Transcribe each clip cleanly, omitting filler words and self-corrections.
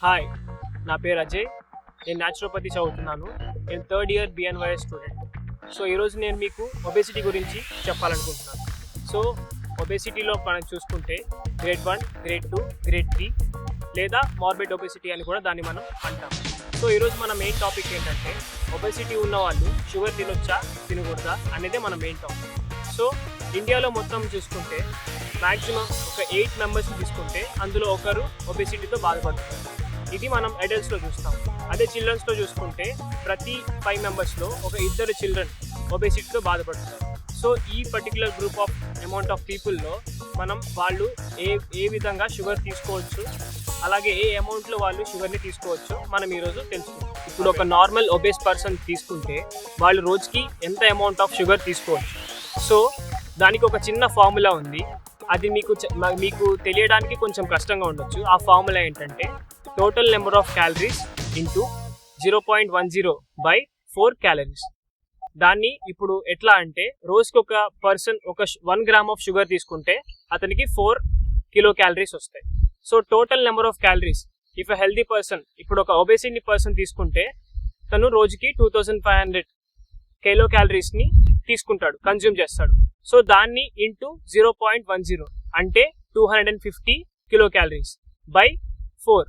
Hi, నా పేరు అజయ్. నేను న్యాచురోపతి చదువుతున్నాను. నేను third year BNYS student. So ఈరోజు నేను మీకు ఒబేసిటీ గురించి చెప్పాలనుకుంటున్నాను. సో ఒబేసిటీలో మనం చూసుకుంటే గ్రేడ్ 1, గ్రేడ్ 2, గ్రేడ్ 3 లేదా మార్బిడ్ ఒబేసిటీ అని కూడా దాన్ని మనం అంటాం. సో ఈరోజు మన మెయిన్ టాపిక్ ఏంటంటే ఒబేసిటీ ఉన్న వాళ్ళు షుగర్ తినొచ్చా తినకూడదా అనేదే మన మెయిన్ టాపిక్. సో ఇండియాలో మొత్తం చూసుకుంటే మ్యాక్సిమం ఒక 8 మెంబర్స్ని తీసుకుంటే అందులో ఒకరు ఒబేసిటీతో బాధపడుతున్నారు. ఇది మనం అడల్ట్స్లో చూస్తాం. అదే చిల్డ్రన్స్లో చూసుకుంటే ప్రతి 5 మెంబర్స్లో ఒక 2 చిల్డ్రన్ ఒబేసిటీతో బాధపడుతున్నారు. సో ఈ particular group of amount of పీపుల్లో మనం వాళ్ళు ఏ విధంగా షుగర్ తీసుకోవచ్చు, అలాగే ఏ అమౌంట్లో వాళ్ళు షుగర్ని తీసుకోవచ్చు మనం ఈరోజు తెలుసుకుంటాం. ఇప్పుడు ఒక నార్మల్ ఒబేస్ పర్సన్ తీసుకుంటే వాళ్ళు రోజుకి ఎంత అమౌంట్ ఆఫ్ షుగర్ తీసుకోవచ్చు. సో దానికి ఒక చిన్న ఫార్ములా ఉంది. అది మీకు తెలియడానికి కొంచెం కష్టంగా ఉండొచ్చు. ఆ ఫార్ములా ఏంటంటే total number of calories into 0.10/4 calories. దాన్ని ఇప్పుడు ఎట్లా అంటే రోజుకి ఒక పర్సన్ ఒక 1 గ్రామ్ ఆఫ్ షుగర్ తీసుకుంటే అతనికి 4 కిలో క్యాలరీస్ వస్తాయి. So total number of calories if a healthy person, ఇప్పుడు ఒక ఒబేసిటీ పర్సన్ తీసుకుంటే తను రోజుకి 2500 కిలో క్యాలరీస్ని తీసుకుంటాడు, కన్జ్యూమ్ చేస్తాడు. సో దాన్ని ఇంటూ 0.10 అంటే 250 kilo calories by 4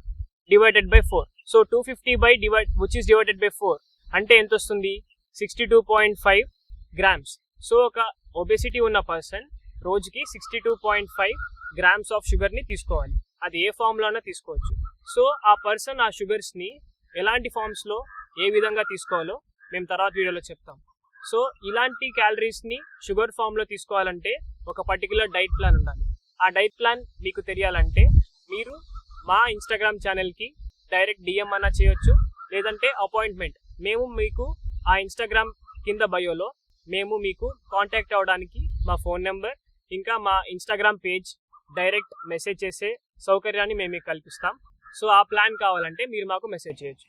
divided by 4. So 250 which is divided by 4 అంటే ఎంత వస్తుంది? 62.5 గ్రామ్స్. సో ఒక ఒబేసిటీ ఉన్న పర్సన్ రోజుకి 62.5 గ్రామ్స్ ఆఫ్ షుగర్ని తీసుకోవాలి. అది ఏ ఫామ్లోనే తీసుకోవచ్చు. సో ఆ పర్సన్ ఆ షుగర్స్ని ఎలాంటి ఫామ్స్లో ఏ విధంగా తీసుకోవాలో మేము తర్వాత వీడియోలో చెప్తాం. సో ఇలాంటి క్యాలరీస్ని షుగర్ ఫామ్లో తీసుకోవాలంటే ఒక పర్టికులర్ డైట్ ప్లాన్ ఉండాలి. ఆ డైట్ ప్లాన్ మీకు తెలియాలంటే మీరు మా ఇన్స్టాగ్రామ్ ఛానల్కి డైరెక్ట్ DM అన్నా చేయొచ్చు, లేదంటే అపాయింట్మెంట్. మేము మీకు ఆ ఇన్స్టాగ్రామ్ కింద బయోలో మేము మీకు కాంటాక్ట్ అవ్వడానికి మా ఫోన్ నెంబర్ ఇంకా మా ఇన్స్టాగ్రామ్ పేజ్ డైరెక్ట్ మెసేజ్ చేసే సౌకర్యాన్ని మేము మీకు కల్పిస్తాం. సో ఆ ప్లాన్ కావాలంటే మీరు మాకు మెసేజ్ చేయొచ్చు.